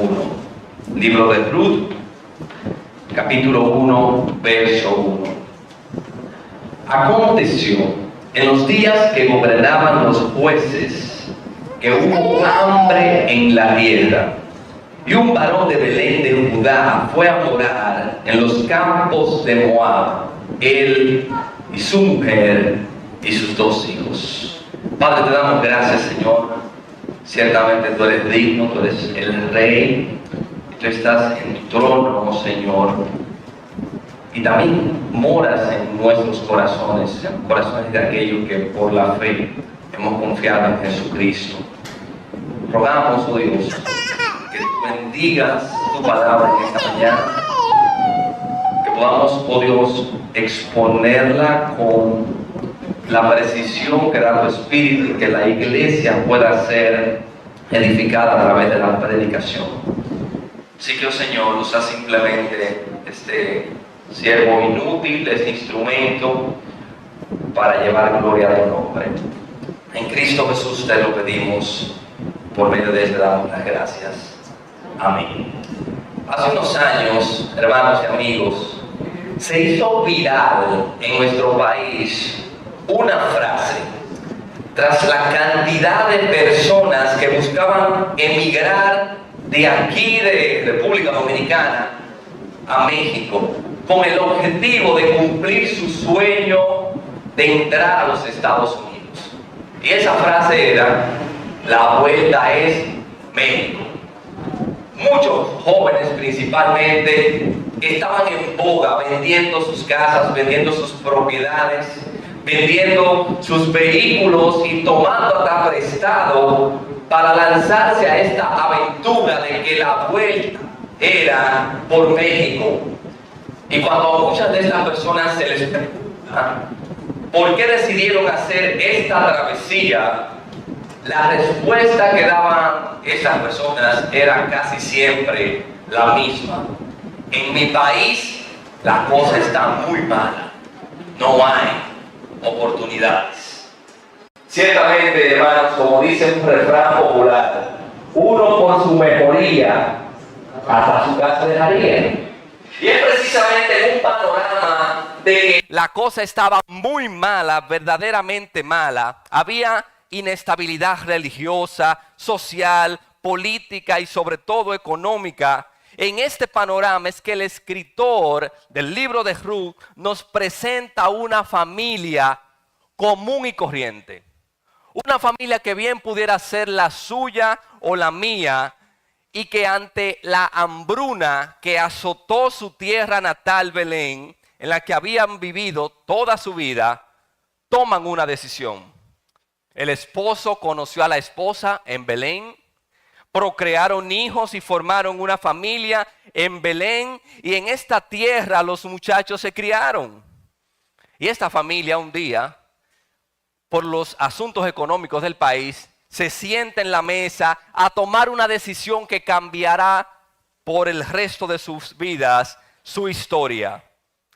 1. Libro de Ruth, capítulo 1, verso 1. Aconteció en los días que gobernaban los jueces que hubo hambre en la tierra, y un varón de Belén de Judá fue a morar en los campos de Moab, él y su mujer y sus 2 hijos. Padre, te damos gracias, Señor. Ciertamente tú eres digno, tú eres el Rey, tú estás en tu trono, Señor, y también moras en nuestros corazones, en corazones de aquellos que por la fe hemos confiado en Jesucristo. Rogamos, oh Dios, que tú bendigas tu palabra en esta mañana, que podamos, oh Dios, exponerla con la precisión que da tu Espíritu y que la iglesia pueda ser edificada a través de la predicación. Así que, oh Señor, usa simplemente este siervo inútil, este instrumento para llevar gloria a tu nombre. En Cristo Jesús te lo pedimos, por medio de él te damos las gracias. Amén. Hace unos años, hermanos y amigos, se hizo viral en nuestro país una frase tras la cantidad de personas que buscaban emigrar de aquí, de República Dominicana, a México, con el objetivo de cumplir su sueño de entrar a los Estados Unidos. Y esa frase era: la vuelta es México. Muchos jóvenes principalmente estaban en boga, vendiendo sus casas, vendiendo sus propiedades, vendiendo sus vehículos y tomando hasta prestado para lanzarse a esta aventura de que la vuelta era por México. Y cuando a muchas de estas personas se les pregunta por qué decidieron hacer esta travesía, la respuesta que daban esas personas era casi siempre la misma: en mi país la cosa está muy mala, no hay oportunidades. Ciertamente, hermanos, como dice un refrán popular, uno por su mejoría hasta su casa dejaría. Y es precisamente un panorama de que la cosa estaba muy mala, verdaderamente mala. Había inestabilidad religiosa, social, política y sobre todo económica. En este panorama es que el escritor del libro de Ruth nos presenta una familia común y corriente. Una familia que bien pudiera ser la suya o la mía, y que ante la hambruna que azotó su tierra natal, Belén, en la que habían vivido toda su vida, toman una decisión. El esposo conoció a la esposa en Belén, procrearon hijos y formaron una familia en Belén, y en esta tierra los muchachos se criaron. Y esta familia un día, por los asuntos económicos del país, se sienta en la mesa a tomar una decisión que cambiará por el resto de sus vidas su historia.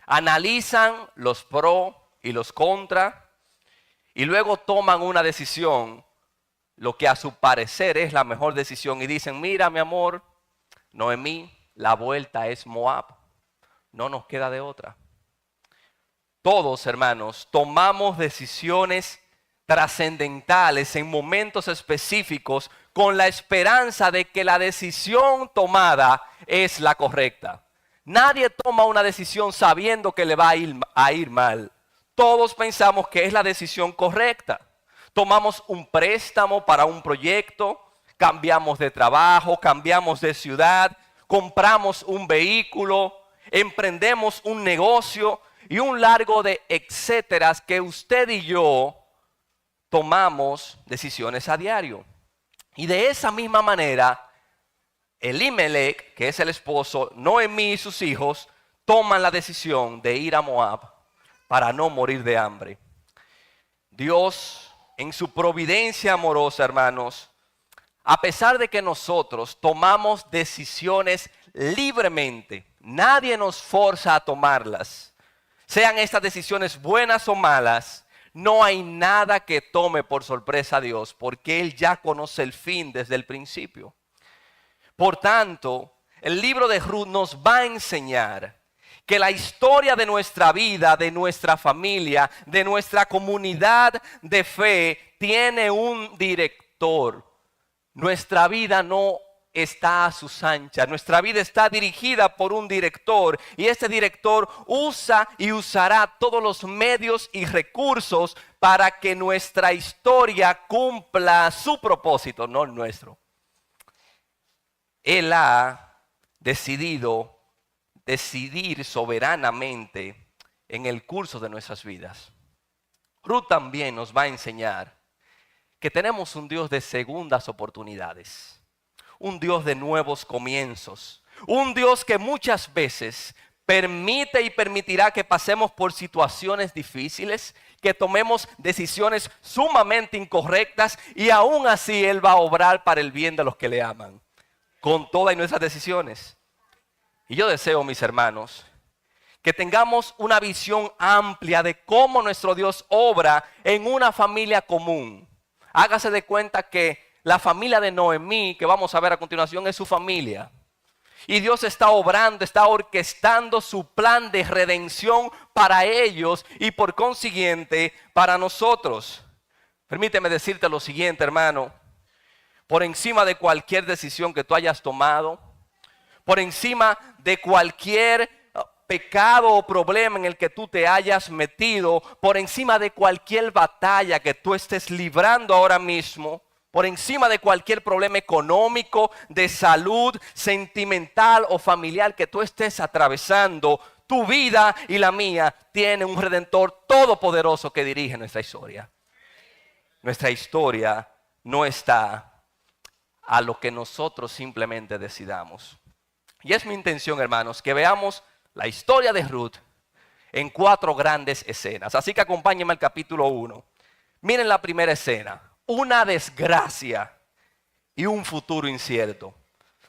Analizan los pros y los contras y luego toman una decisión, lo que a su parecer es la mejor decisión, y dicen: mira, mi amor, Noemí, la vuelta es Moab, no nos queda de otra. Todos, hermanos, tomamos decisiones trascendentales en momentos específicos con la esperanza de que la decisión tomada es la correcta. Nadie toma una decisión sabiendo que le va a ir mal. Todos pensamos que es la decisión correcta. Tomamos un préstamo para un proyecto, cambiamos de trabajo, cambiamos de ciudad, compramos un vehículo, emprendemos un negocio y un largo de etcéteras que usted y yo tomamos decisiones a diario. Y de esa misma manera, Elimelech, que es el esposo, Noemí y sus hijos, toman la decisión de ir a Moab para no morir de hambre. Dios, en su providencia amorosa, hermanos, a pesar de que nosotros tomamos decisiones libremente, nadie nos forza a tomarlas. Sean estas decisiones buenas o malas, no hay nada que tome por sorpresa a Dios, porque Él ya conoce el fin desde el principio. Por tanto, el libro de Ruth nos va a enseñar que la historia de nuestra vida, de nuestra familia, de nuestra comunidad de fe tiene un director. Nuestra vida no está a sus anchas. Nuestra vida está dirigida por un director y este director usa y usará todos los medios y recursos para que nuestra historia cumpla su propósito, no el nuestro. Él ha decidir soberanamente en el curso de nuestras vidas. Ruth también nos va a enseñar que tenemos un Dios de segundas oportunidades, un Dios de nuevos comienzos, un Dios que muchas veces permite y permitirá que pasemos por situaciones difíciles, que tomemos decisiones sumamente incorrectas y aún así Él va a obrar para el bien de los que le aman, con todas nuestras decisiones. Y yo deseo, mis hermanos, que tengamos una visión amplia de cómo nuestro Dios obra en una familia común. Hágase de cuenta que la familia de Noemí, que vamos a ver a continuación, es su familia. Y Dios está obrando, está orquestando su plan de redención para ellos y por consiguiente para nosotros. Permíteme decirte lo siguiente, hermano. Por encima de cualquier decisión que tú hayas tomado, por encima de cualquier pecado o problema en el que tú te hayas metido, por encima de cualquier batalla que tú estés librando ahora mismo, por encima de cualquier problema económico, de salud, sentimental o familiar que tú estés atravesando, tu vida y la mía tiene un Redentor todopoderoso que dirige nuestra historia. Nuestra historia no está a lo que nosotros simplemente decidamos. Y es mi intención, hermanos, que veamos la historia de Ruth en 4 grandes escenas. Así que acompáñenme al capítulo 1. Miren la primera escena. Una desgracia y un futuro incierto.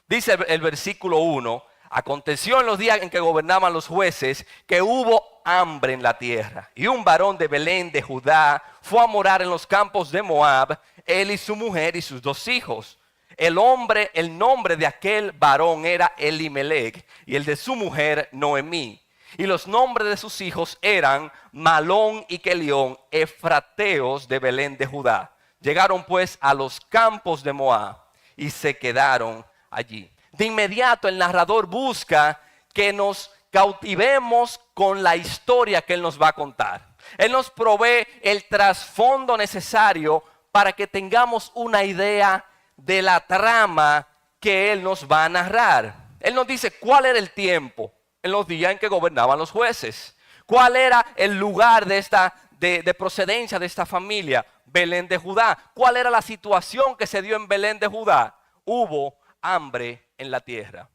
Dice el versículo 1. Aconteció en los días en que gobernaban los jueces que hubo hambre en la tierra. Y un varón de Belén de Judá fue a morar en los campos de Moab, él y su mujer y sus 2 hijos. El nombre de aquel varón era Elimelech y el de su mujer Noemí. Y los nombres de sus hijos eran Malón y Kelión, efrateos de Belén de Judá. Llegaron pues a los campos de Moab y se quedaron allí. De inmediato el narrador busca que nos cautivemos con la historia que él nos va a contar. Él nos provee el trasfondo necesario para que tengamos una idea de la trama que él nos va a narrar. Él nos dice cuál era el tiempo en los días en que gobernaban los jueces. ¿Cuál era el lugar de procedencia de esta familia? Belén de Judá. ¿Cuál era la situación que se dio en Belén de Judá? Hubo hambre en la tierra.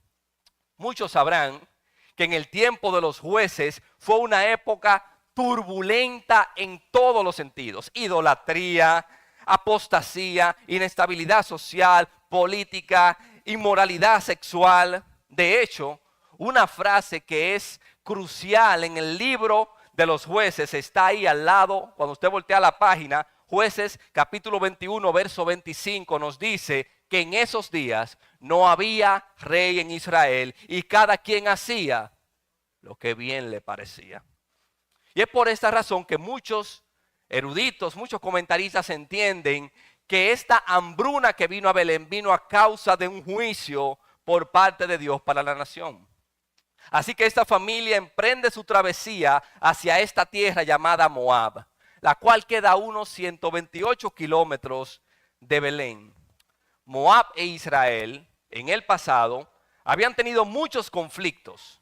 Muchos sabrán que en el tiempo de los jueces fue una época turbulenta en todos los sentidos. Idolatría, apostasía, inestabilidad social, política, inmoralidad sexual. De hecho, una frase que es crucial en el libro de los jueces está ahí al lado. Cuando usted voltea la página, Jueces capítulo 21, verso 25 nos dice que en esos días no había rey en Israel y cada quien hacía lo que bien le parecía. Y es por esta razón que muchos eruditos, muchos comentaristas entienden que esta hambruna que vino a Belén vino a causa de un juicio por parte de Dios para la nación. Así que esta familia emprende su travesía hacia esta tierra llamada Moab, la cual queda a unos 128 kilómetros de Belén. Moab e Israel en el pasado habían tenido muchos conflictos,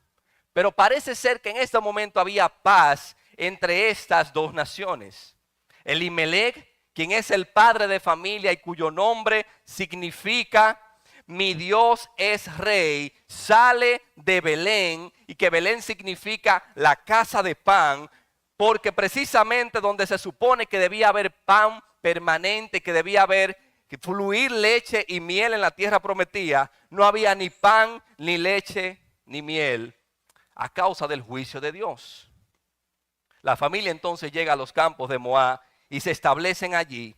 pero parece ser que en este momento había paz entre estas 2 naciones. Elimelech, quien es el padre de familia y cuyo nombre significa mi Dios es rey, sale de Belén, y que Belén significa la casa de pan, porque precisamente donde se supone que debía haber pan permanente, que debía haber que fluir leche y miel en la tierra prometida, no había ni pan, ni leche, ni miel, a causa del juicio de Dios. La familia entonces llega a los campos de Moab y se establecen allí,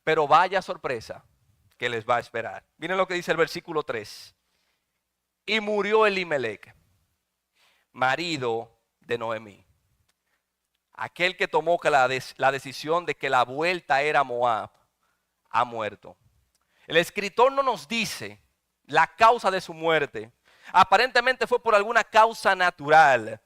pero vaya sorpresa que les va a esperar. Miren lo que dice el versículo 3. Y murió Elimelec, marido de Noemí. Aquel que tomó la decisión de que la vuelta era Moab, ha muerto. El escritor no nos dice la causa de su muerte. Aparentemente fue por alguna causa natural.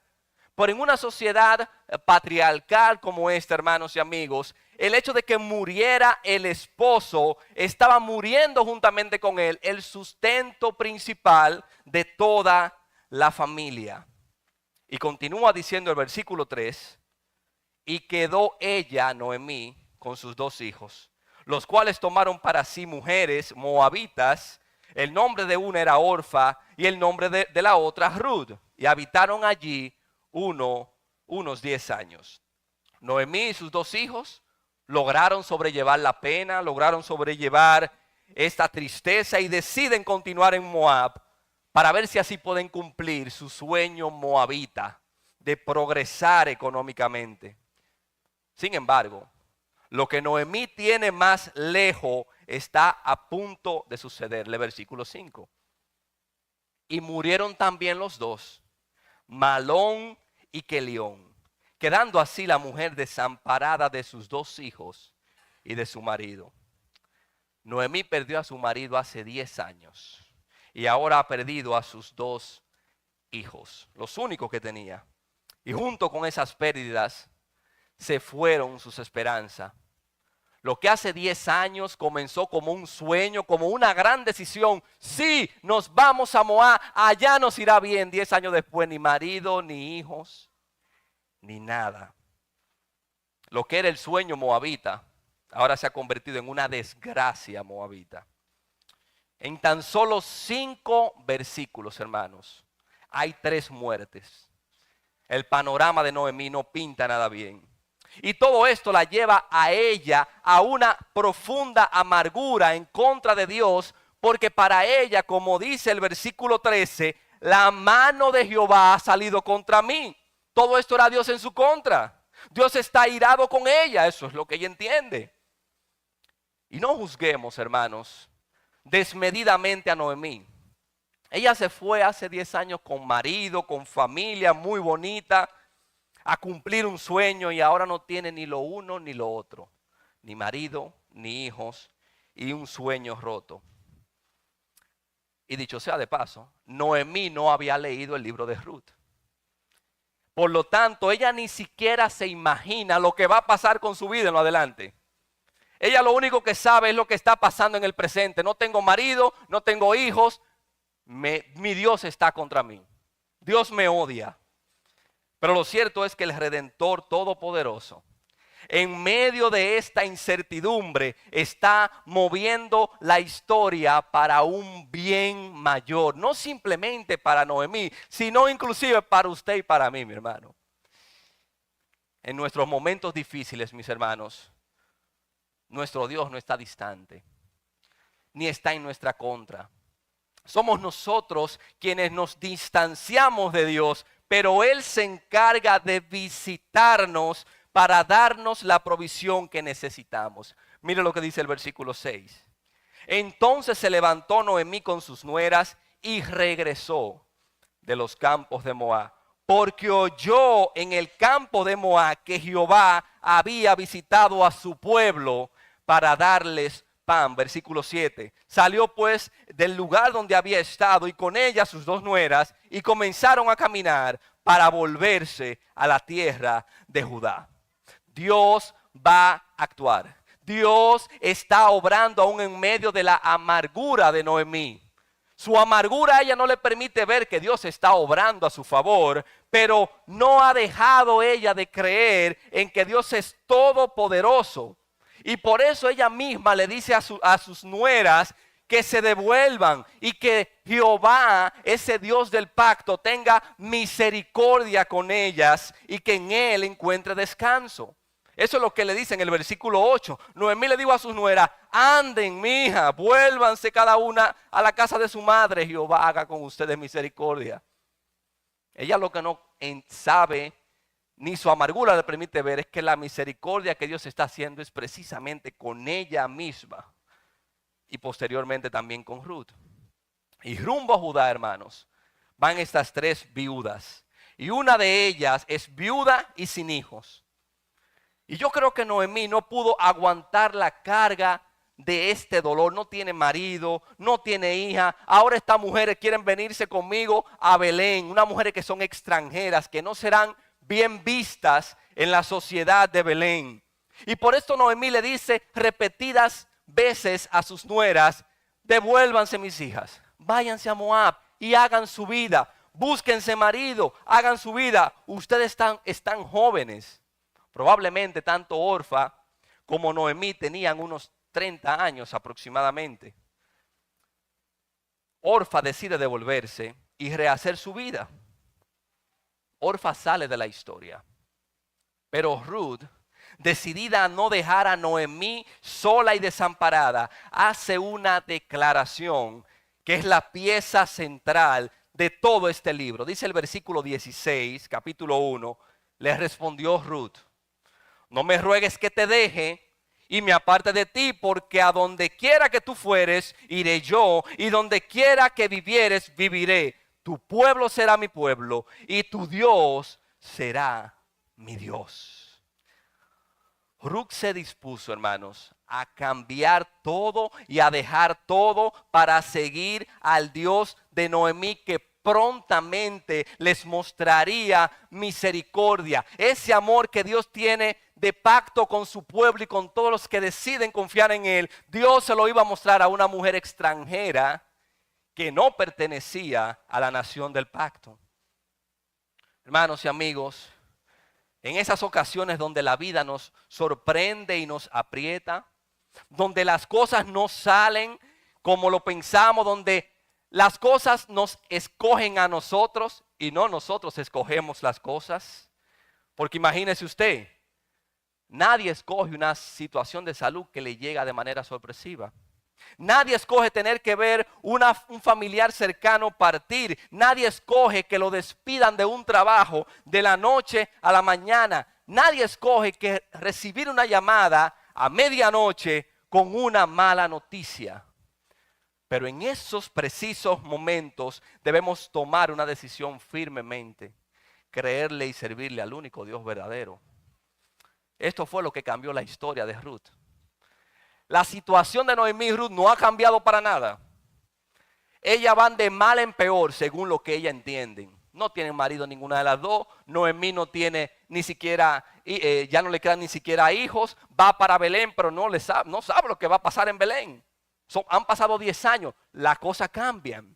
Pero en una sociedad patriarcal como esta, hermanos y amigos, el hecho de que muriera el esposo, estaba muriendo juntamente con él el sustento principal de toda la familia. Y continúa diciendo el versículo 3, y quedó ella, Noemí, con sus 2 hijos, los cuales tomaron para sí mujeres moabitas. El nombre de una era Orfa y el nombre de la otra Ruth. Y habitaron allí unos 10 años. Noemí y sus 2 hijos lograron sobrellevar la pena, lograron sobrellevar esta tristeza y deciden continuar en Moab para ver si así pueden cumplir su sueño moabita de progresar económicamente. Sin embargo, lo que Noemí tiene más lejos está a punto de sucederle. Versículo 5. Y murieron también los 2, Malón y Kelión, quedando así la mujer desamparada de sus 2 hijos y de su marido. Noemí perdió a su marido hace 10 años y ahora ha perdido a sus 2 hijos, los únicos que tenía. Y junto con esas pérdidas se fueron sus esperanzas. Lo que hace 10 años comenzó como un sueño, como una gran decisión. Sí, nos vamos a Moab, allá nos irá bien. 10 años después, ni marido, ni hijos, ni nada. Lo que era el sueño moabita, ahora se ha convertido en una desgracia moabita. En tan solo 5 versículos, hermanos, hay 3 muertes. El panorama de Noemí no pinta nada bien. Y todo esto la lleva a ella a una profunda amargura en contra de Dios, porque para ella, como dice el versículo 13, la mano de Jehová ha salido contra mí. Todo esto era Dios en su contra. Dios está irado con ella, eso es lo que ella entiende. Y no juzguemos, hermanos, desmedidamente a Noemí. Ella se fue hace 10 años con marido, con familia muy bonita, a cumplir un sueño y ahora no tiene ni lo uno ni lo otro. Ni marido, ni hijos y un sueño roto. Y dicho sea de paso, Noemí no había leído el libro de Ruth. Por lo tanto, ella ni siquiera se imagina lo que va a pasar con su vida en lo adelante. Ella lo único que sabe es lo que está pasando en el presente. No tengo marido, no tengo hijos. Mi Dios está contra mí. Dios me odia. Pero lo cierto es que el Redentor Todopoderoso, en medio de esta incertidumbre, está moviendo la historia para un bien mayor. No simplemente para Noemí, sino inclusive para usted y para mí, mi hermano. En nuestros momentos difíciles, mis hermanos, nuestro Dios no está distante, ni está en nuestra contra. Somos nosotros quienes nos distanciamos de Dios, pero Él se encarga de visitarnos para darnos la provisión que necesitamos. Mire lo que dice el versículo 6. Entonces se levantó Noemí con sus nueras y regresó de los campos de Moab, porque oyó en el campo de Moab que Jehová había visitado a su pueblo para darles pan. Versículo 7. Salió pues del lugar donde había estado y con ella sus 2 nueras y comenzaron a caminar para volverse a la tierra de Judá. Dios va a actuar. Dios está obrando aún en medio de la amargura de Noemí. Su amargura a ella no le permite ver que Dios está obrando a su favor, pero no ha dejado ella de creer en que Dios es todopoderoso. Y por eso ella misma le dice a sus nueras que se devuelvan y que Jehová, ese Dios del pacto, tenga misericordia con ellas y que en Él encuentre descanso. Eso es lo que le dice en el versículo 8. Noemí le dijo a sus nueras: anden, mija, vuélvanse cada una a la casa de su madre. Jehová haga con ustedes misericordia. Ella lo que no sabe, ni su amargura le permite ver, es que la misericordia que Dios está haciendo es precisamente con ella misma y posteriormente también con Ruth. Y rumbo a Judá, hermanos, van estas 3 viudas. Y una de ellas es viuda y sin hijos. Y yo creo que Noemí no pudo aguantar la carga de este dolor. No tiene marido, no tiene hija. Ahora estas mujeres quieren venirse conmigo a Belén. Unas mujeres que son extranjeras, que no serán bien vistas en la sociedad de Belén. Y por esto Noemí le dice repetidas veces a sus nueras: devuélvanse mis hijas, váyanse a Moab y hagan su vida. Búsquense marido, hagan su vida. Ustedes están jóvenes. Probablemente tanto Orfa como Noemí tenían unos 30 años aproximadamente. Orfa decide devolverse y rehacer su vida. Orfa sale de la historia. Pero Ruth, decidida a no dejar a Noemí sola y desamparada, hace una declaración que es la pieza central de todo este libro. Dice el versículo 16, capítulo 1, le respondió Ruth: no me ruegues que te deje y me aparte de ti, porque a donde quiera que tú fueres, iré yo, y donde quiera que vivieres, viviré. Tu pueblo será mi pueblo, y tu Dios será mi Dios. Ruth se dispuso, hermanos, a cambiar todo y a dejar todo para seguir al Dios de Noemí, que prontamente les mostraría misericordia. Ese amor que Dios tiene de pacto con su pueblo y con todos los que deciden confiar en Él, Dios se lo iba a mostrar a una mujer extranjera que no pertenecía a la nación del pacto. Hermanos y amigos, en esas ocasiones donde la vida nos sorprende y nos aprieta, donde las cosas no salen como lo pensamos, donde las cosas nos escogen a nosotros y no nosotros escogemos las cosas. Porque imagínese usted, nadie escoge una situación de salud que le llega de manera sorpresiva. Nadie escoge tener que ver un familiar cercano partir. Nadie escoge que lo despidan de un trabajo de la noche a la mañana. Nadie escoge que recibir una llamada a medianoche con una mala noticia. Pero en esos precisos momentos debemos tomar una decisión firmemente, creerle y servirle al único Dios verdadero. Esto fue lo que cambió la historia de Ruth. La situación de Noemí y Ruth no ha cambiado para nada. Ellas van de mal en peor según lo que ellas entienden. No tienen marido ninguna de las dos. Noemí no tiene ni siquiera, ya no le quedan ni siquiera hijos. Va para Belén, pero no sabe lo que va a pasar en Belén. Han pasado 10 años, las cosas cambian.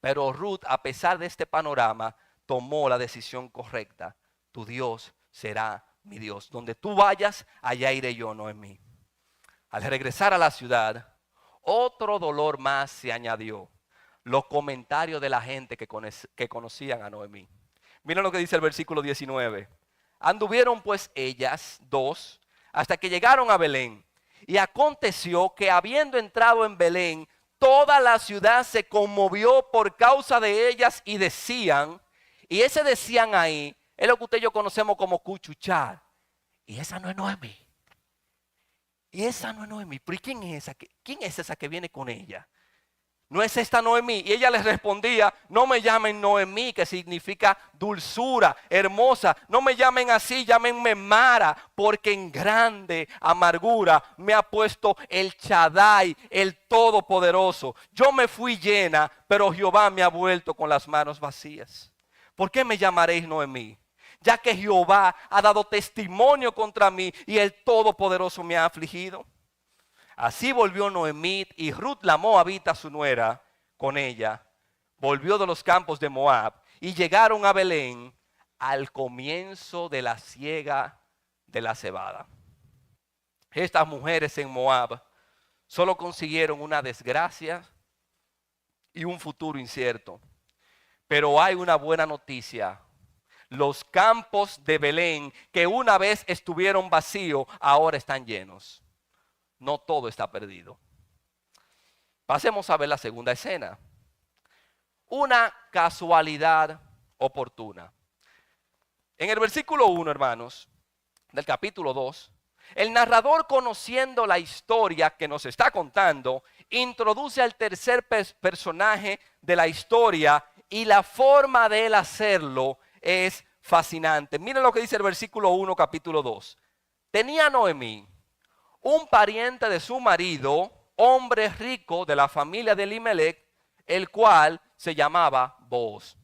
Pero Ruth, a pesar de este panorama, tomó la decisión correcta. Tu Dios será mi Dios. Donde tú vayas, allá iré yo, Noemí. Al regresar a la ciudad, otro dolor más se añadió: los comentarios de la gente que conocían a Noemí. Miren lo que dice el versículo 19. Anduvieron pues ellas dos hasta que llegaron a Belén. Y aconteció que habiendo entrado en Belén, toda la ciudad se conmovió por causa de ellas y decían, y ese decían ahí, es lo que usted y yo conocemos como cuchuchar. Y esa no es Noemí. Y esa no es Noemí. ¿Pero quién es esa? ¿Quién es esa que viene con ella? No es esta Noemí. Y ella les respondía: no me llamen Noemí, que significa dulzura, hermosa. No me llamen así, llámenme Mara, porque en grande amargura me ha puesto el Shaddai, el Todopoderoso. Yo me fui llena, pero Jehová me ha vuelto con las manos vacías. ¿Por qué me llamaréis Noemí? Ya que Jehová ha dado testimonio contra mí y el Todopoderoso me ha afligido. Así volvió Noemí, y Ruth la moabita, su nuera, con ella. Volvió de los campos de Moab y llegaron a Belén al comienzo de la siega de la cebada. Estas mujeres en Moab solo consiguieron una desgracia y un futuro incierto. Pero hay una buena noticia. Los campos de Belén, que una vez estuvieron vacíos, ahora están llenos. No todo está perdido. Pasemos a ver la segunda escena. Una casualidad oportuna. En el versículo 1, hermanos, del capítulo 2, el narrador, conociendo la historia que nos está contando, introduce al tercer personaje de la historia y la forma de él hacerlo es fascinante. Miren lo que dice el versículo 1, capítulo 2. Tenía Noemí un pariente de su marido, hombre rico de la familia de Elimelech, el cual se llamaba Booz.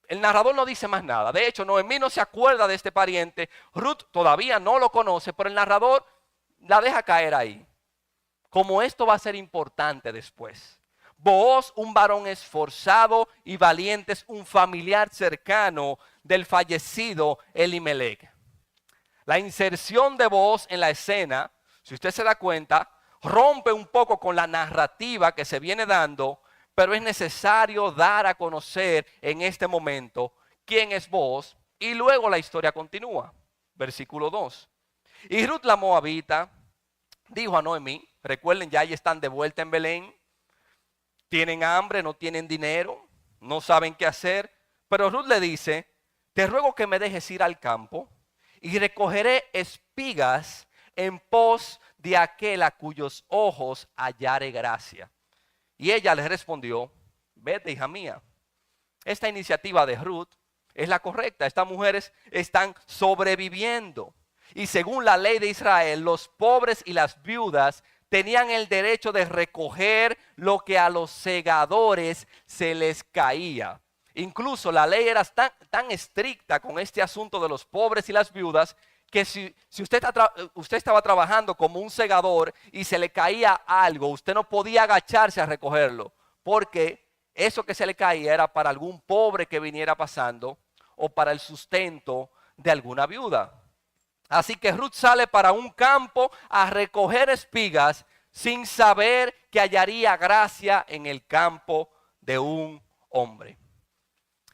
El narrador no dice más nada. De hecho, Noemí no se acuerda de este pariente. Ruth todavía no lo conoce, pero el narrador la deja caer ahí. Como esto va a ser importante después. Booz, un varón esforzado y valiente, es un familiar cercano del fallecido Elimelech. La inserción de Booz en la escena, si usted se da cuenta, rompe un poco con la narrativa que se viene dando, pero es necesario dar a conocer en este momento quién es Booz y luego la historia continúa. Versículo 2. Y Ruth la Moabita dijo a Noemí, recuerden, ya están de vuelta en Belén, tienen hambre, no tienen dinero, no saben qué hacer, pero Ruth le dice, te ruego que me dejes ir al campo y recogeré espigas en pos de aquel a cuyos ojos hallare gracia. Y ella le respondió, vete, hija mía. Esta iniciativa de Ruth es la correcta. Estas mujeres están sobreviviendo. Y según la ley de Israel, los pobres y las viudas tenían el derecho de recoger lo que a los segadores se les caía. Incluso la ley era tan estricta con este asunto de los pobres y las viudas que si usted estaba trabajando como un segador y se le caía algo, usted no podía agacharse a recogerlo, porque eso que se le caía era para algún pobre que viniera pasando o para el sustento de alguna viuda. Así que Ruth sale para un campo a recoger espigas sin saber que hallaría gracia en el campo de un hombre.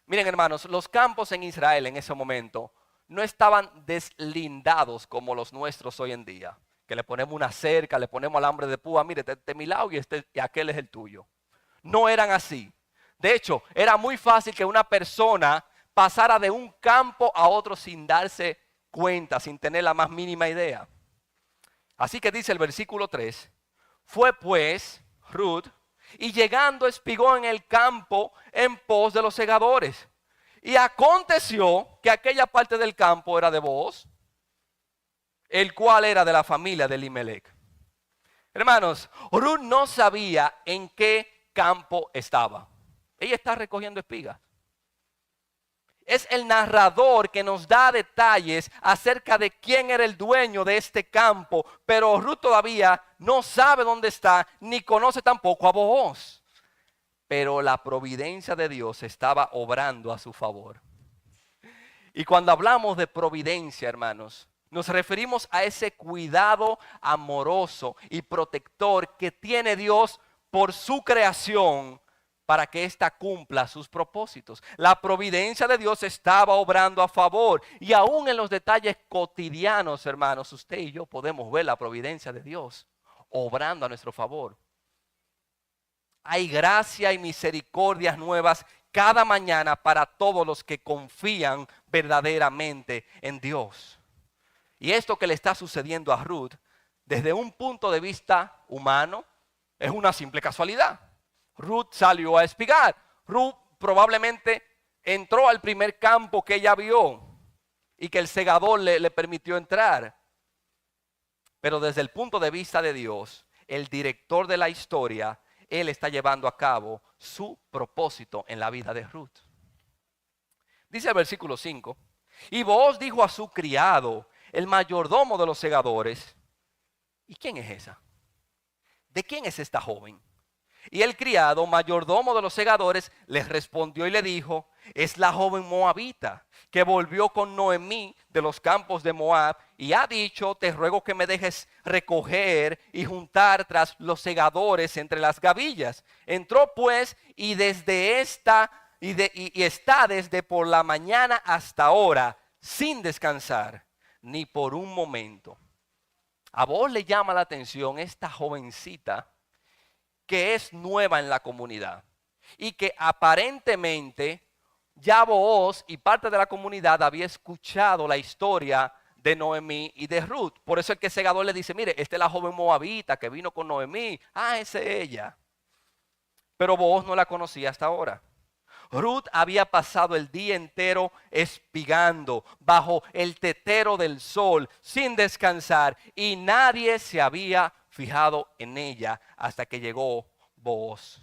Miren, hermanos, los campos en Israel en ese momento no estaban deslindados como los nuestros hoy en día, que le ponemos una cerca, le ponemos alambre de púa, mire, este es mi lado y aquel es el tuyo. No eran así. De hecho, era muy fácil que una persona pasara de un campo a otro sin darse cuenta, sin tener la más mínima idea. Así que dice el versículo 3, fue pues Ruth y llegando espigó en el campo en pos de los segadores. Y aconteció que aquella parte del campo era de Booz, el cual era de la familia de Elimelech. Hermanos, Ruth no sabía en qué campo estaba. Ella está recogiendo espigas. Es el narrador que nos da detalles acerca de quién era el dueño de este campo, pero Ruth todavía no sabe dónde está, ni conoce tampoco a Booz. Pero la providencia de Dios estaba obrando a su favor. Y cuando hablamos de providencia, hermanos, nos referimos a ese cuidado amoroso y protector que tiene Dios por su creación para que ésta cumpla sus propósitos. La providencia de Dios estaba obrando a favor. Y aún en los detalles cotidianos, hermanos, usted y yo podemos ver la providencia de Dios obrando a nuestro favor. Hay gracia y misericordias nuevas cada mañana para todos los que confían verdaderamente en Dios. Y esto que le está sucediendo a Ruth, desde un punto de vista humano, es una simple casualidad. Ruth salió a espigar. Ruth probablemente entró al primer campo que ella vio y que el segador le permitió entrar. Pero desde el punto de vista de Dios, el director de la historia, Él está llevando a cabo su propósito en la vida de Ruth. Dice el versículo 5, y Booz dijo a su criado, el mayordomo de los segadores, ¿y quién es esa? ¿De quién es esta joven? Y el criado, mayordomo de los segadores, les respondió y le dijo, es la joven moabita que volvió con Noemí de los campos de Moab y ha dicho, te ruego que me dejes recoger y juntar tras los segadores entre las gavillas. Entró pues y está desde por la mañana hasta ahora sin descansar, ni por un momento. A vos le llama la atención esta jovencita que es nueva en la comunidad y que aparentemente ya Booz y parte de la comunidad había escuchado la historia de Noemí y de Ruth. Por eso el que segador le dice, mire, esta es la joven moabita que vino con Noemí. Ah, esa es ella. Pero Booz no la conocía hasta ahora. Ruth había pasado el día entero espigando bajo el tetero del sol sin descansar y nadie se había fijado en ella hasta que llegó Booz.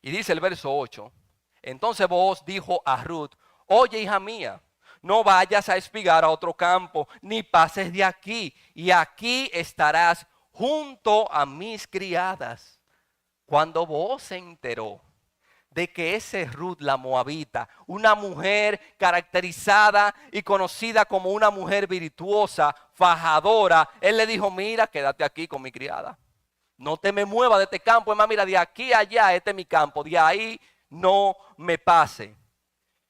Y dice el verso 8, entonces Booz dijo a Ruth, oye hija mía, no vayas a espigar a otro campo, ni pases de aquí, y aquí estarás junto a mis criadas. Cuando Booz se enteró de que ese Ruth la moabita, una mujer caracterizada y conocida como una mujer virtuosa, fajadora, él le dijo, mira, quédate aquí con mi criada. No te me muevas de este campo, es más, mira, de aquí a allá, este es mi campo, de ahí no me pase.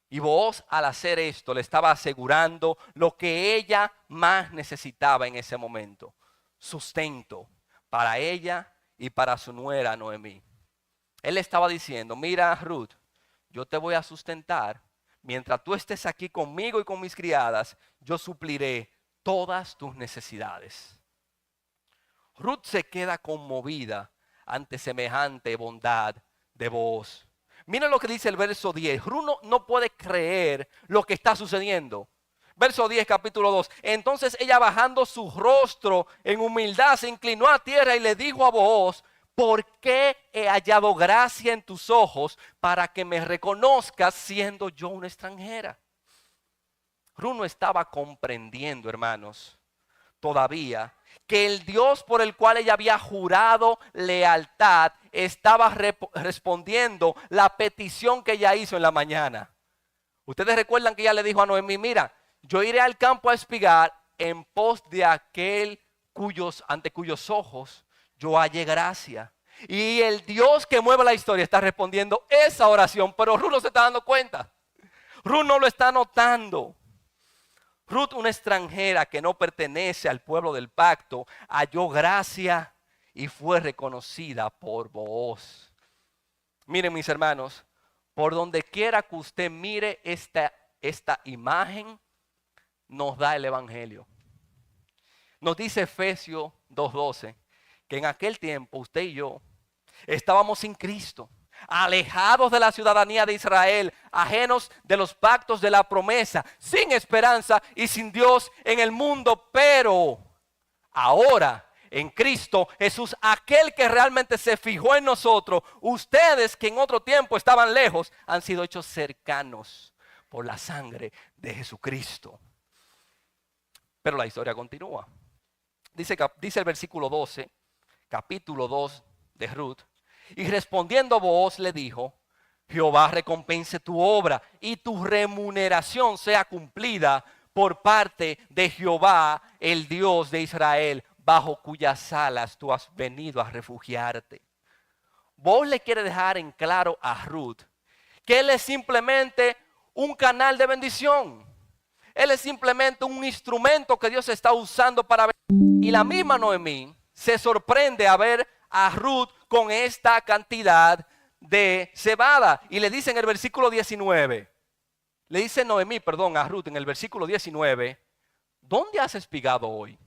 Y Booz al hacer esto le estaba asegurando lo que ella más necesitaba en ese momento, sustento para ella y para su nuera Noemí. Él le estaba diciendo, mira Ruth, yo te voy a sustentar, mientras tú estés aquí conmigo y con mis criadas, yo supliré todas tus necesidades. Ruth se queda conmovida ante semejante bondad de Booz. Miren lo que dice el verso 10. Ruth no puede creer lo que está sucediendo. Verso 10, capítulo 2. Entonces ella bajando su rostro en humildad se inclinó a tierra y le dijo a Booz, ¿por qué he hallado gracia en tus ojos para que me reconozcas siendo yo una extranjera? Ruth no estaba comprendiendo, hermanos, todavía que el Dios por el cual ella había jurado lealtad estaba respondiendo la petición que ella hizo en la mañana. Ustedes recuerdan que ella le dijo a Noemí, mira, yo iré al campo a espigar en pos de aquel ante cuyos ojos yo hallé gracia. Y el Dios que mueve la historia está respondiendo esa oración, pero Ruth no se está dando cuenta. Ruth no lo está notando. Ruth, una extranjera que no pertenece al pueblo del pacto, halló gracia y fue reconocida por Booz. Miren mis hermanos, por donde quiera que usted mire esta imagen, nos da el evangelio. Nos dice Efesios 2:12, que en aquel tiempo usted y yo estábamos sin Cristo, alejados de la ciudadanía de Israel, ajenos de los pactos de la promesa, sin esperanza y sin Dios en el mundo. Pero ahora en Cristo Jesús, aquel que realmente se fijó en nosotros, ustedes que en otro tiempo estaban lejos, han sido hechos cercanos por la sangre de Jesucristo. Pero la historia continúa. Dice el versículo 12, capítulo 2 de Ruth. Y respondiendo Booz le dijo, Jehová recompense tu obra y tu remuneración sea cumplida por parte de Jehová, el Dios de Israel, bajo cuyas alas tú has venido a refugiarte. Booz le quiere dejar en claro a Ruth que él es simplemente un canal de bendición. Él es simplemente un instrumento que Dios está usando para ver. Y la misma Noemí se sorprende a ver a Ruth con esta cantidad de cebada. Y le dice en el versículo 19, le dice Noemí, a Ruth en el versículo 19, ¿dónde has espigado hoy?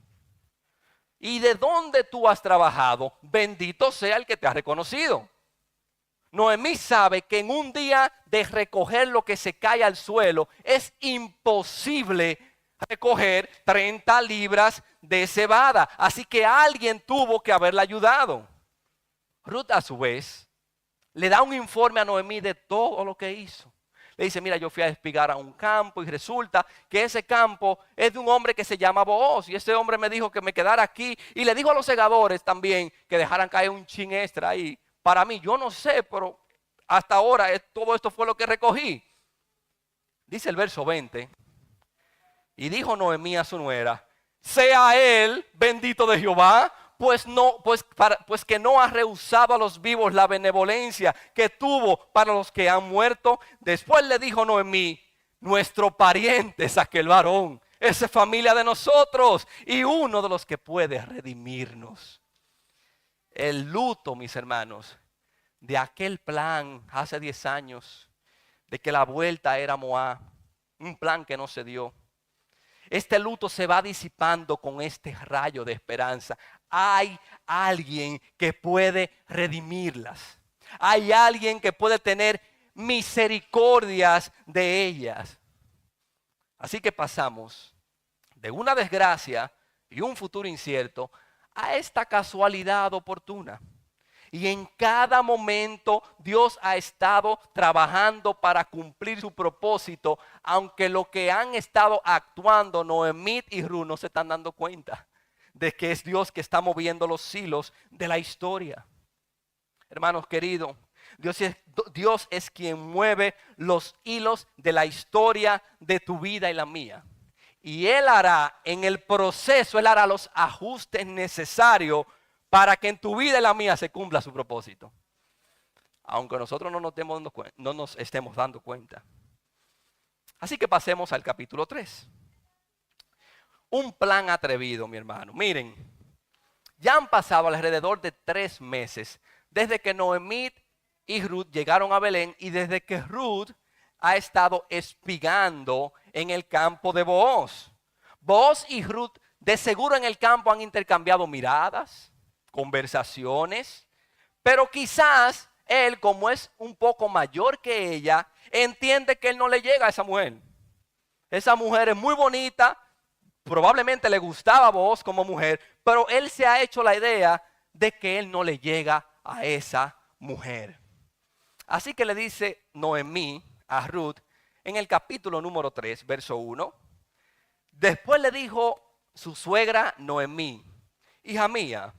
¿Y de dónde tú has trabajado? Bendito sea el que te ha reconocido. Noemí sabe que en un día de recoger lo que se cae al suelo es imposible recoger 30 libras de cebada. Así que alguien tuvo que haberla ayudado. Ruth a su vez le da un informe a Noemí de todo lo que hizo. Le dice, mira, yo fui a espigar a un campo y resulta que ese campo es de un hombre que se llama Booz. Y ese hombre me dijo que me quedara aquí y le dijo a los segadores también que dejaran caer un chin extra ahí. Para mí, yo no sé, pero hasta ahora todo esto fue lo que recogí. Dice el verso 20. Y dijo Noemí a su nuera, sea él bendito de Jehová, pues que no ha rehusado a los vivos la benevolencia que tuvo para los que han muerto. Después le dijo Noemí, nuestro pariente es aquel varón, esa es familia de nosotros y uno de los que puede redimirnos. El luto, mis hermanos, de aquel plan hace 10 años, de que la vuelta era Moab, un plan que no se dio. Este luto se va disipando con este rayo de esperanza. Hay alguien que puede redimirlas. Hay alguien que puede tener misericordias de ellas. Así que pasamos de una desgracia y un futuro incierto a esta casualidad oportuna. Y en cada momento Dios ha estado trabajando para cumplir su propósito, aunque lo que han estado actuando Noemí y Ruth no se están dando cuenta de que es Dios que está moviendo los hilos de la historia. Hermanos queridos, Dios es quien mueve los hilos de la historia de tu vida y la mía. Y Él hará en el proceso, Él hará los ajustes necesarios para que en tu vida y la mía se cumpla su propósito. Aunque nosotros no nos estemos dando cuenta. Así que pasemos al capítulo 3. Un plan atrevido, mi hermano. Miren, ya han pasado alrededor de 3 meses desde que Noemí y Ruth llegaron a Belén y desde que Ruth ha estado espigando en el campo de Booz. Booz y Ruth de seguro en el campo han intercambiado miradas, conversaciones, pero quizás él, como es un poco mayor que ella, entiende que él no le llega a esa mujer. Esa mujer es muy bonita, probablemente le gustaba a Booz como mujer, pero él se ha hecho la idea de que él no le llega a esa mujer. Así que le dice Noemí a Ruth en el capítulo número 3, verso 1. Después le dijo su suegra Noemí: hija mía,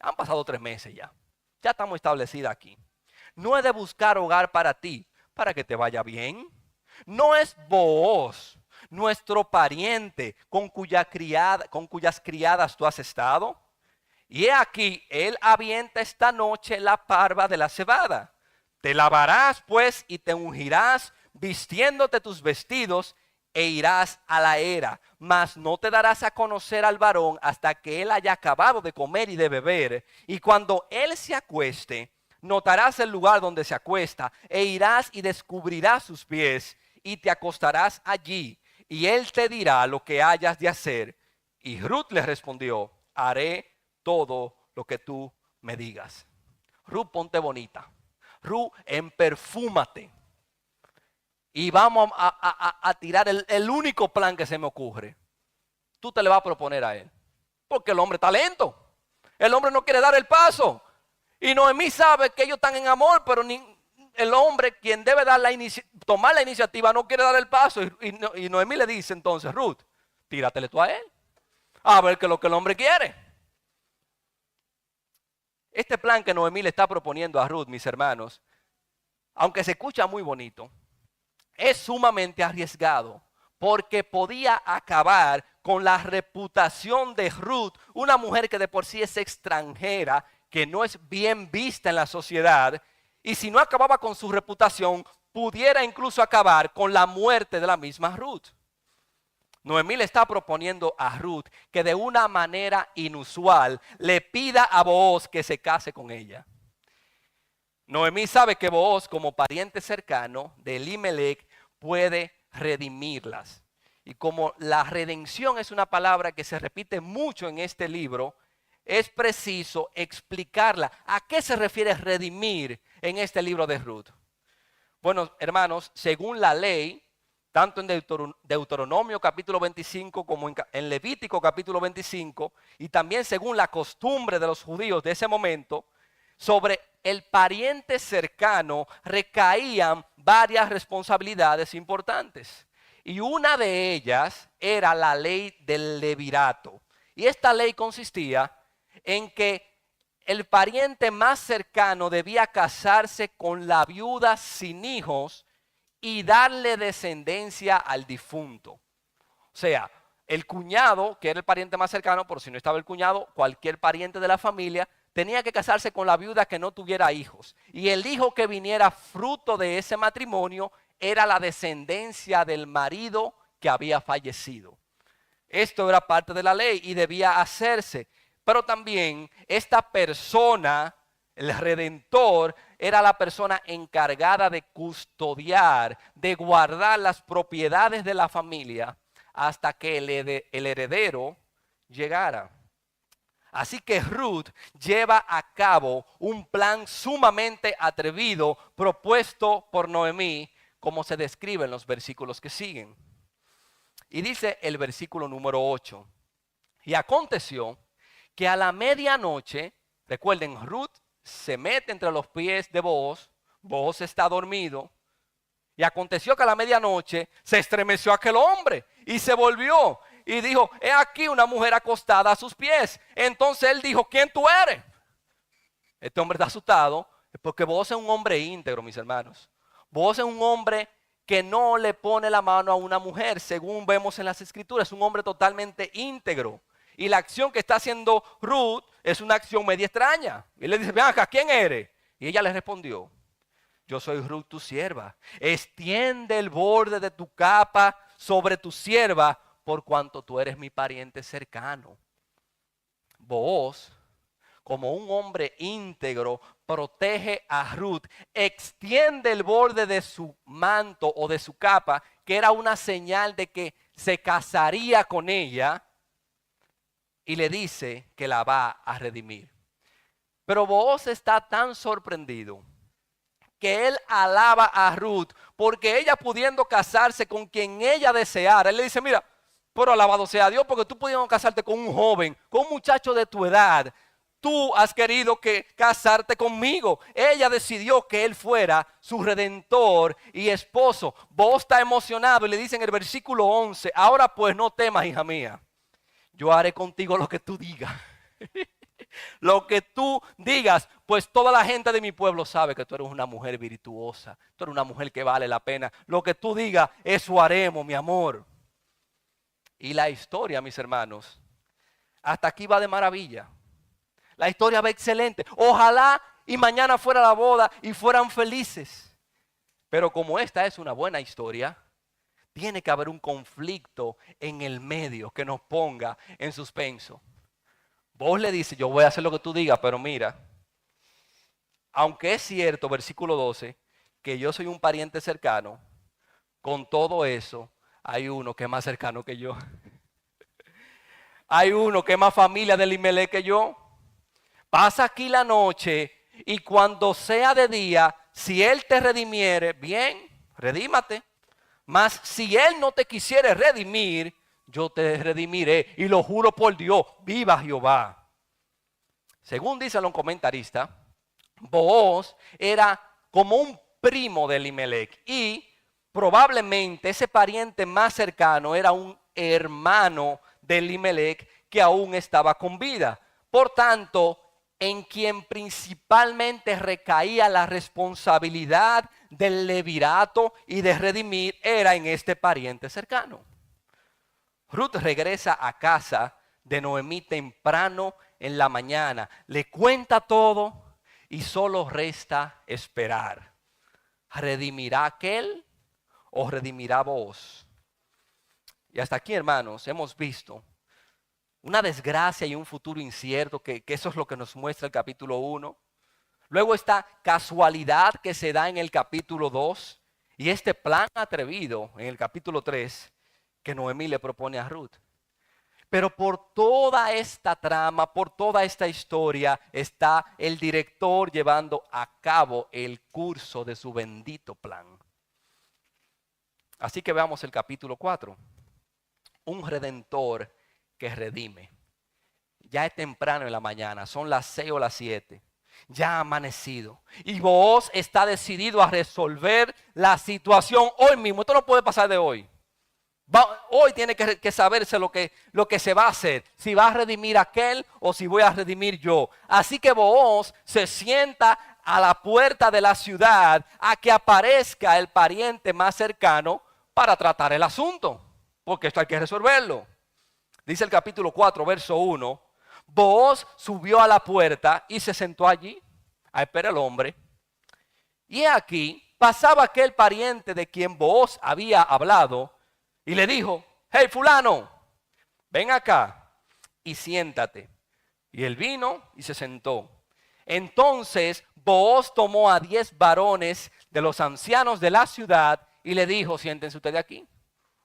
han pasado 3 meses ya. Ya estamos establecidas aquí. No he de buscar hogar para ti, para que te vaya bien. No es Booz, nuestro pariente, con cuyas criadas tú has estado. Y he aquí, él avienta esta noche la parva de la cebada. Te lavarás pues y te ungirás, vistiéndote tus vestidos, e irás a la era, mas no te darás a conocer al varón hasta que él haya acabado de comer y de beber. Y cuando él se acueste, notarás el lugar donde se acuesta, e irás y descubrirás sus pies, y te acostarás allí, y él te dirá lo que hayas de hacer. Y Ruth le respondió: haré todo lo que tú me digas. Ruth, ponte bonita. Ruth, emperfúmate. Y vamos a tirar el único plan que se me ocurre. Tú te le vas a proponer a él. Porque el hombre está lento. El hombre no quiere dar el paso. Y Noemí sabe que ellos están en amor, pero el hombre, quien debe dar tomar la iniciativa, no quiere dar el paso. Y Noemí le dice entonces: Ruth, tíratele tú a él. A ver qué es lo que el hombre quiere. Este plan que Noemí le está proponiendo a Ruth, mis hermanos, aunque se escucha muy bonito, es sumamente arriesgado, porque podía acabar con la reputación de Ruth, una mujer que de por sí es extranjera, que no es bien vista en la sociedad, y si no acababa con su reputación, pudiera incluso acabar con la muerte de la misma Ruth. Noemí le está proponiendo a Ruth que de una manera inusual le pida a Booz que se case con ella. Noemí sabe que Booz, como pariente cercano de Elimelech, puede redimirlas. Y como la redención es una palabra que se repite mucho en este libro, es preciso explicarla. ¿A qué se refiere redimir en este libro de Ruth? Bueno, hermanos, según la ley, tanto en Deuteronomio capítulo 25 como en Levítico capítulo 25, y también según la costumbre de los judíos de ese momento, sobre el pariente cercano recaían varias responsabilidades importantes. Y una de ellas era la ley del levirato. Y esta ley consistía en que el pariente más cercano debía casarse con la viuda sin hijos y darle descendencia al difunto. O sea, el cuñado, que era el pariente más cercano, por si no estaba el cuñado, cualquier pariente de la familia, tenía que casarse con la viuda que no tuviera hijos. Y el hijo que viniera fruto de ese matrimonio era la descendencia del marido que había fallecido. Esto era parte de la ley y debía hacerse. Pero también esta persona, el redentor, era la persona encargada de custodiar, de guardar las propiedades de la familia hasta que el heredero llegara. Así que Ruth lleva a cabo un plan sumamente atrevido propuesto por Noemí, como se describe en los versículos que siguen. Y dice el versículo número 8. Y aconteció que a la medianoche, recuerden, Ruth se mete entre los pies de Booz, Booz está dormido, y aconteció que a la medianoche se estremeció aquel hombre y se volvió y dijo, he aquí una mujer acostada a sus pies. Entonces él dijo, ¿quién tú eres? Este hombre está asustado porque Booz es un hombre íntegro, mis hermanos. Booz es un hombre que no le pone la mano a una mujer, según vemos en las escrituras, es un hombre totalmente íntegro. Y la acción que está haciendo Ruth es una acción media extraña. Y le dice, ven acá, ¿quién eres? Y ella le respondió, yo soy Ruth tu sierva. Extiende el borde de tu capa sobre tu sierva, por cuanto tú eres mi pariente cercano. Booz, como un hombre íntegro, protege a Ruth, extiende el borde de su manto o de su capa, que era una señal de que se casaría con ella, y le dice que la va a redimir. Pero Booz está tan sorprendido que él alaba a Ruth, porque ella pudiendo casarse con quien ella deseara, él le dice, mira, pero alabado sea Dios, porque tú pudiendo casarte con un joven, con un muchacho de tu edad, tú has querido casarte conmigo. Ella decidió que él fuera su redentor y esposo. Vos está emocionado y le dice en el versículo 11, ahora pues no temas, hija mía, yo haré contigo lo que tú digas. Lo que tú digas, pues toda la gente de mi pueblo sabe que tú eres una mujer virtuosa, tú eres una mujer que vale la pena. Lo que tú digas, eso haremos, mi amor. Y la historia, mis hermanos, hasta aquí va de maravilla. La historia va excelente. Ojalá y mañana fuera la boda y fueran felices. Pero como esta es una buena historia, tiene que haber un conflicto en el medio que nos ponga en suspenso. Vos le dices, yo voy a hacer lo que tú digas, pero mira, aunque es cierto, versículo 12, que yo soy un pariente cercano, con todo eso, hay uno que es más cercano que yo. Hay uno que es más familia del Elimelech que yo. Pasa aquí la noche y cuando sea de día, si él te redimiere, bien, redímate. Mas si él no te quisiere redimir, yo te redimiré y lo juro por Dios, viva Jehová. Según dicen los comentaristas, Booz era como un primo de Elimelech y probablemente ese pariente más cercano era un hermano de Elimelech que aún estaba con vida. Por tanto, en quien principalmente recaía la responsabilidad del levirato y de redimir era en este pariente cercano. Ruth regresa a casa de Noemí temprano en la mañana, le cuenta todo y solo resta esperar. ¿Redimirá aquel o redimirá Booz? Y hasta aquí, hermanos, hemos visto una desgracia y un futuro incierto, que eso es lo que nos muestra el capítulo 1. Luego esta casualidad que se da en el capítulo 2 y este plan atrevido en el capítulo 3 que Noemí le propone a Ruth. Pero por toda esta trama, por toda esta historia, está el director llevando a cabo el curso de su bendito plan. Así que veamos el capítulo 4. Un redentor que redime. Ya es temprano en la mañana, son las 6 o las 7. Ya ha amanecido. Y Booz está decidido a resolver la situación hoy mismo. Esto no puede pasar de hoy. Hoy tiene que saberse lo que se va a hacer. Si va a redimir aquel o si voy a redimir yo. Así que Booz se sienta a la puerta de la ciudad a que aparezca el pariente más cercano para tratar el asunto. Porque esto hay que resolverlo. Dice el capítulo 4, verso 1. Booz subió a la puerta y se sentó allí a esperar al hombre. Y aquí pasaba aquel pariente de quien Booz había hablado y le dijo, hey fulano, ven acá y siéntate. Y él vino y se sentó. Entonces Booz tomó a 10 varones de los ancianos de la ciudad y le dijo, siéntense ustedes aquí.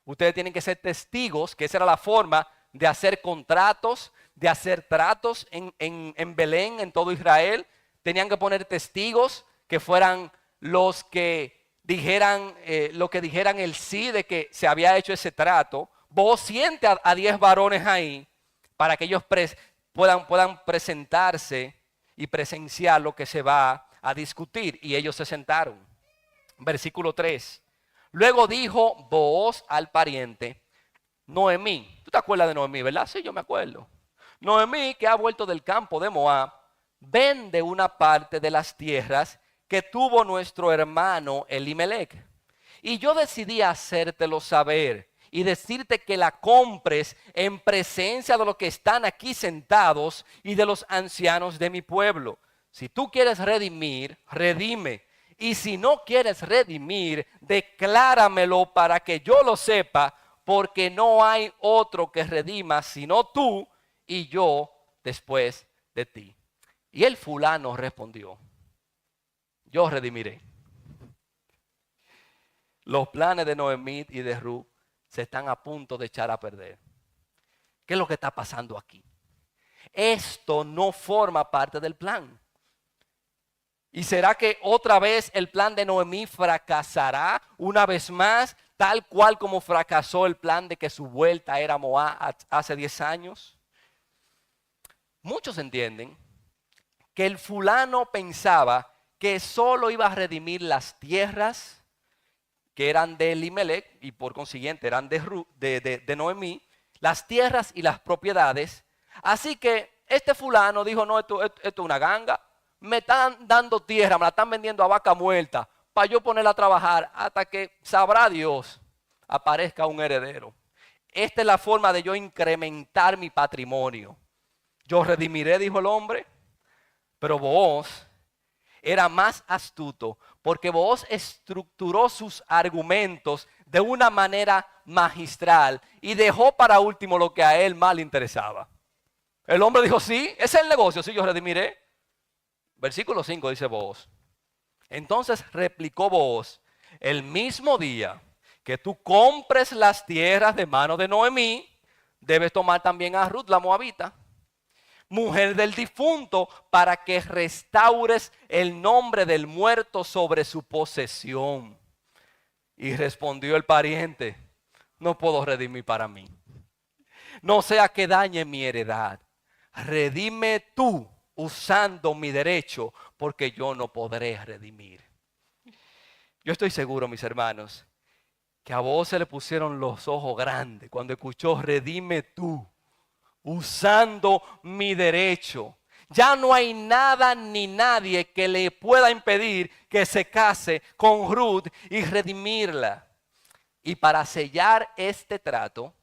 Ustedes tienen que ser testigos, que esa era la forma de hacer contratos, de hacer tratos en Belén, en todo Israel. Tenían que poner testigos que fueran los que dijeran lo que dijeran el sí de que se había hecho ese trato. Vos siente a 10 varones ahí para que ellos puedan presentarse y presenciar lo que se va a discutir. Y ellos se sentaron. Versículo 3. Luego dijo Booz al pariente, Noemí. ¿Tú te acuerdas de Noemí, verdad? Sí, yo me acuerdo. Noemí, que ha vuelto del campo de Moab, vende una parte de las tierras que tuvo nuestro hermano Elimelec. Y yo decidí hacértelo saber y decirte que la compres en presencia de los que están aquí sentados y de los ancianos de mi pueblo. Si tú quieres redimir, redime. Y si no quieres redimir, decláramelo para que yo lo sepa, porque no hay otro que redima sino tú y yo después de ti. Y el fulano respondió, yo redimiré. Los planes de Noemí y de Ruth se están a punto de echar a perder. ¿Qué es lo que está pasando aquí? Esto no forma parte del plan. ¿Y será que otra vez el plan de Noemí fracasará una vez más, tal cual como fracasó el plan de que su vuelta era Moab hace 10 años? Muchos entienden que el fulano pensaba que solo iba a redimir las tierras que eran de Elimelec y por consiguiente eran de Noemí, las tierras y las propiedades. Así que este fulano dijo, no, esto es una ganga. Me están dando tierra, me la están vendiendo a vaca muerta para yo ponerla a trabajar hasta que sabrá Dios aparezca un heredero. Esta es la forma de yo incrementar mi patrimonio. Yo redimiré, dijo el hombre. Pero Booz era más astuto porque Booz estructuró sus argumentos de una manera magistral y dejó para último lo que a él más le interesaba. El hombre dijo, sí, ese es el negocio, sí, yo redimiré. Versículo 5 dice Booz. Entonces replicó Booz, el mismo día que tú compres las tierras de mano de Noemí, debes tomar también a Ruth la moabita, mujer del difunto, para que restaures el nombre del muerto sobre su posesión. Y respondió el pariente, no puedo redimir para mí. No sea que dañe mi heredad. Redime tú usando mi derecho, porque yo no podré redimir. Yo estoy seguro, mis hermanos, que a vos se le pusieron los ojos grandes cuando escuchó redime tú usando mi derecho. Ya no hay nada ni nadie que le pueda impedir que se case con Ruth y redimirla. Y para sellar este trato,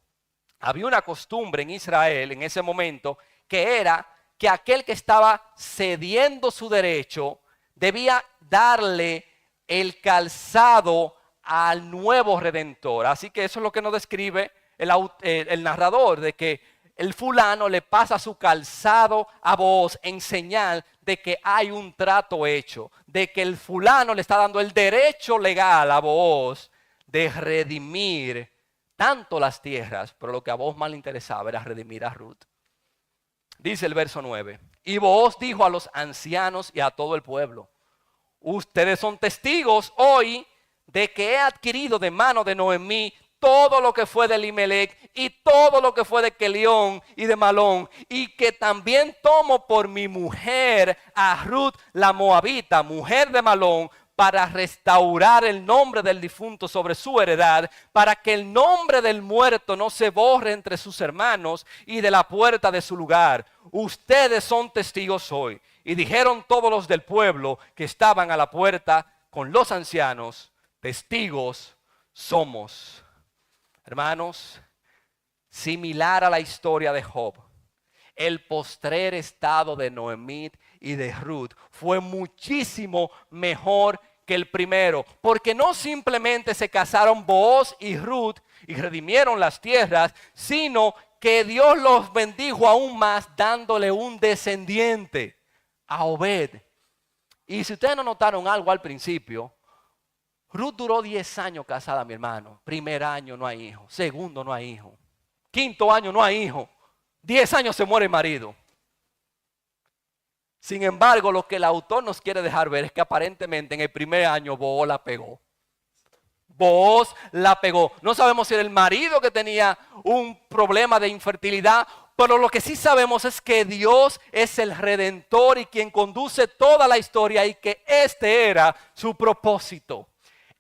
había una costumbre en Israel en ese momento que era que aquel que estaba cediendo su derecho debía darle el calzado al nuevo redentor. Así que eso es lo que nos describe el narrador, de que el fulano le pasa su calzado a Booz en señal de que hay un trato hecho, de que el fulano le está dando el derecho legal a Booz de redimir tanto las tierras, pero lo que a Booz más le interesaba era redimir a Ruth. Dice el verso 9, y Booz dijo a los ancianos y a todo el pueblo, ustedes son testigos hoy de que he adquirido de mano de Noemí todo lo que fue de Elimelec y todo lo que fue de Kelión y de Malón, y que también tomo por mi mujer a Ruth la moabita, mujer de Malón, para restaurar el nombre del difunto sobre su heredad, para que el nombre del muerto no se borre entre sus hermanos y de la puerta de su lugar. Ustedes son testigos hoy. Y dijeron todos los del pueblo que estaban a la puerta con los ancianos, testigos somos. Hermanos, similar a la historia de Job, el postrer estado de Noemí y de Ruth fue muchísimo mejor que el primero, porque no simplemente se casaron Booz y Ruth y redimieron las tierras, sino que Dios los bendijo aún más dándole un descendiente, a Obed. Y si ustedes no notaron algo al principio, Ruth duró 10 años casada, mi hermano. Primer año no hay hijo, segundo no hay hijo. 5º año no hay hijo. 10 años se muere el marido. Sin embargo, lo que el autor nos quiere dejar ver es que aparentemente en el primer año Booz la pegó. Booz la pegó. No sabemos si era el marido que tenía un problema de infertilidad, pero lo que sí sabemos es que Dios es el redentor y quien conduce toda la historia y que este era su propósito.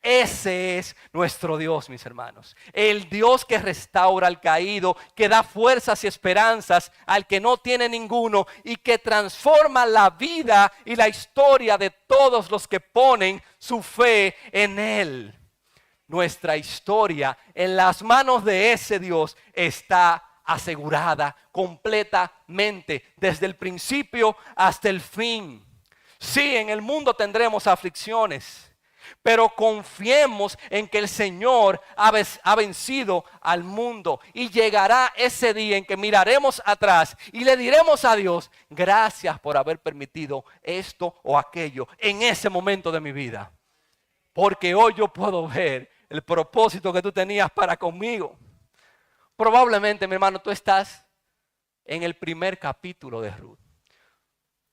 Ese es nuestro Dios, mis hermanos. El Dios que restaura al caído, que da fuerzas y esperanzas al que no tiene ninguno y que transforma la vida y la historia de todos los que ponen su fe en Él. Nuestra historia en las manos de ese Dios está asegurada completamente desde el principio hasta el fin. Sí, en el mundo tendremos aflicciones, pero confiemos en que el Señor ha vencido al mundo y llegará ese día en que miraremos atrás y le diremos a Dios, gracias por haber permitido esto o aquello en ese momento de mi vida. Porque hoy yo puedo ver el propósito que tú tenías para conmigo. Probablemente, mi hermano, tú estás en el primer capítulo de Ruth.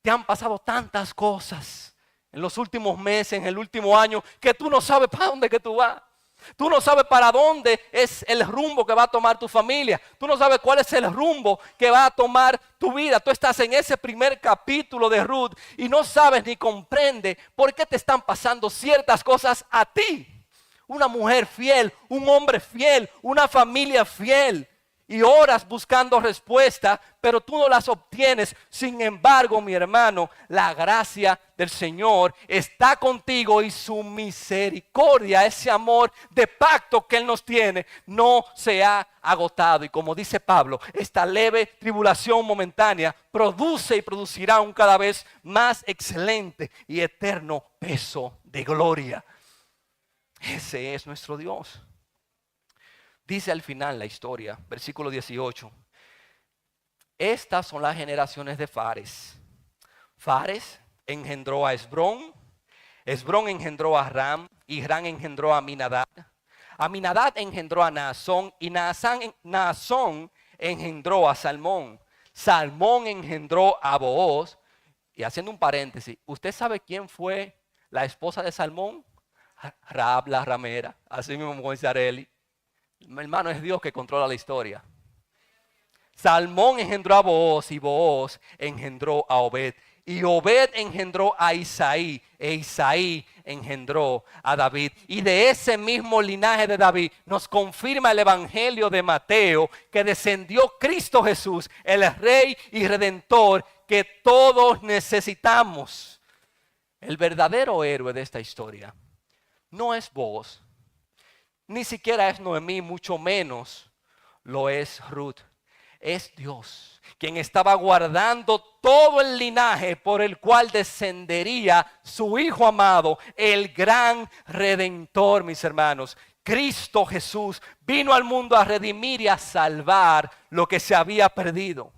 Te han pasado tantas cosas en los últimos meses, en el último año, que tú no sabes para dónde que tú vas. Tú no sabes para dónde es el rumbo que va a tomar tu familia. Tú no sabes cuál es el rumbo que va a tomar tu vida. Tú estás en ese primer capítulo de Ruth y no sabes ni comprende por qué te están pasando ciertas cosas a ti. Una mujer fiel, un hombre fiel, una familia fiel. Y oras buscando respuesta, pero tú no las obtienes. Sin embargo, mi hermano, la gracia del Señor está contigo y su misericordia, ese amor de pacto que Él nos tiene, no se ha agotado. Y como dice Pablo, esta leve tribulación momentánea produce y producirá un cada vez más excelente y eterno peso de gloria. Ese es nuestro Dios. Dice al final la historia, versículo 18. Estas son las generaciones de Fares. Fares engendró a Esbrón. Esbrón engendró a Ram. Y Ram engendró a Aminadab. Aminadab engendró a Naasón. Y Naasón engendró a Salmón. Salmón engendró a Booz. Y haciendo un paréntesis, ¿usted sabe quién fue la esposa de Salmón? Raab la ramera. Así mismo como dice Areli. Mi hermano, es Dios que controla la historia. Salmón engendró a Booz y Booz engendró a Obed. Y Obed engendró a Isaí e Isaí engendró a David. Y de ese mismo linaje de David nos confirma el evangelio de Mateo que descendió Cristo Jesús, el Rey y Redentor que todos necesitamos. El verdadero héroe de esta historia no es Booz. Ni siquiera es Noemí, mucho menos lo es Ruth. Es Dios quien estaba guardando todo el linaje por el cual descendería su Hijo amado, el gran Redentor, mis hermanos. Cristo Jesús vino al mundo a redimir y a salvar lo que se había perdido.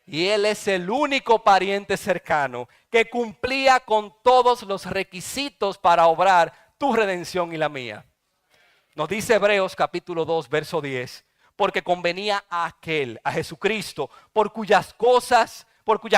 Y Él es el único pariente cercano que cumplía con todos los requisitos para obrar tu redención y la mía. Nos dice Hebreos capítulo 2, verso 10, porque convenía a aquel, a Jesucristo, por cuya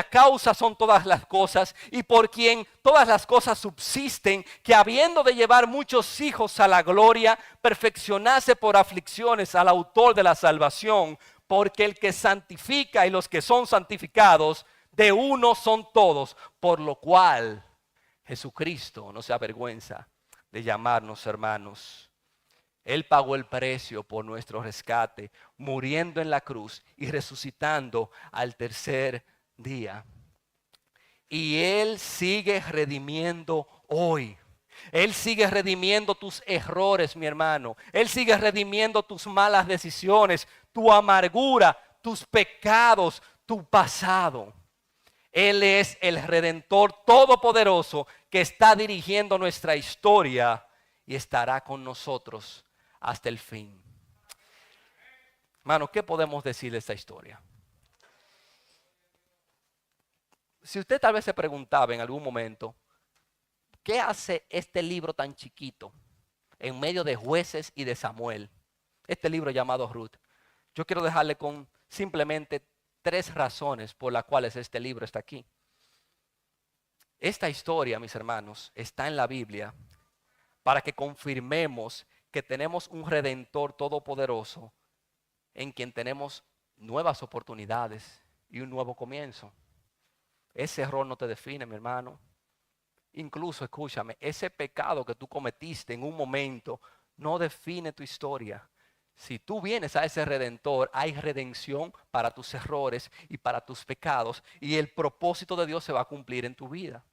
causa son todas las cosas y por quien todas las cosas subsisten, que habiendo de llevar muchos hijos a la gloria, perfeccionase por aflicciones al autor de la salvación, porque el que santifica y los que son santificados, de uno son todos, por lo cual Jesucristo no se avergüenza de llamarnos hermanos. Él pagó el precio por nuestro rescate, muriendo en la cruz y resucitando al tercer día. Y Él sigue redimiendo hoy. Él sigue redimiendo tus errores, mi hermano. Él sigue redimiendo tus malas decisiones, tu amargura, tus pecados, tu pasado. Él es el Redentor todopoderoso que está dirigiendo nuestra historia y estará con nosotros hasta el fin. Hermano, ¿qué podemos decir de esta historia? Si usted tal vez se preguntaba en algún momento, ¿qué hace este libro tan chiquito en medio de Jueces y de Samuel? Este libro llamado Ruth. yo quiero dejarle con simplemente 3 razones por las cuales este libro está aquí. Esta historia, mis hermanos, está en la Biblia para que confirmemos que tenemos un Redentor todopoderoso en quien tenemos nuevas oportunidades y un nuevo comienzo. Ese error no te define, mi hermano. Incluso, escúchame, ese pecado que tú cometiste en un momento no define tu historia. Si tú vienes a ese Redentor, hay redención para tus errores y para tus pecados, y el propósito de Dios se va a cumplir en tu vida.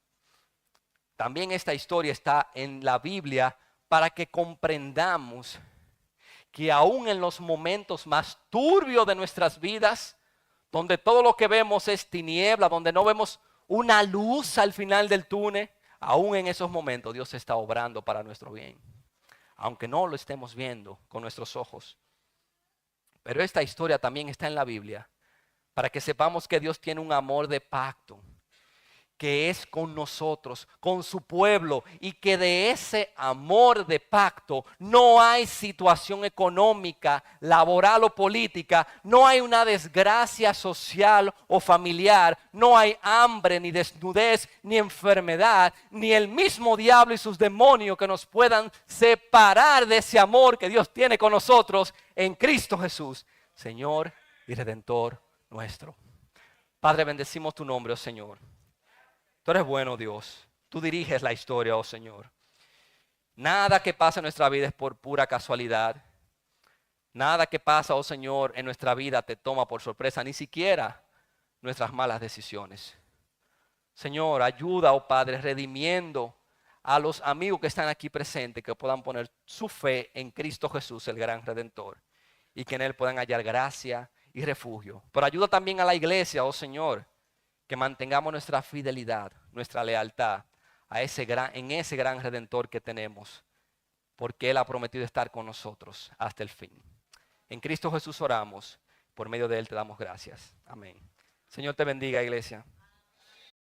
También esta historia está en la Biblia para que comprendamos que aún en los momentos más turbios de nuestras vidas, donde todo lo que vemos es tiniebla, donde no vemos una luz al final del túnel, aún en esos momentos Dios está obrando para nuestro bien, aunque no lo estemos viendo con nuestros ojos. Pero esta historia también está en la Biblia para que sepamos que Dios tiene un amor de pacto, que es con nosotros, con su pueblo, y que de ese amor de pacto no hay situación económica, laboral o política, no hay una desgracia social o familiar, no hay hambre, ni desnudez, ni enfermedad, ni el mismo diablo y sus demonios que nos puedan separar de ese amor que Dios tiene con nosotros en Cristo Jesús, Señor y Redentor nuestro. Padre, bendecimos tu nombre, oh Señor. Tú eres bueno, Dios. Tú diriges la historia, oh Señor. Nada que pasa en nuestra vida es por pura casualidad. Nada que pasa, oh Señor, en nuestra vida te toma por sorpresa, ni siquiera nuestras malas decisiones. Señor, ayuda, oh Padre, redimiendo a los amigos que están aquí presentes, que puedan poner su fe en Cristo Jesús, el gran Redentor, y que en Él puedan hallar gracia y refugio. Pero ayuda también a la iglesia, oh Señor, que mantengamos nuestra fidelidad, nuestra lealtad en ese gran Redentor que tenemos, porque Él ha prometido estar con nosotros hasta el fin. En Cristo Jesús oramos, por medio de Él te damos gracias. Amén. Señor te bendiga, iglesia.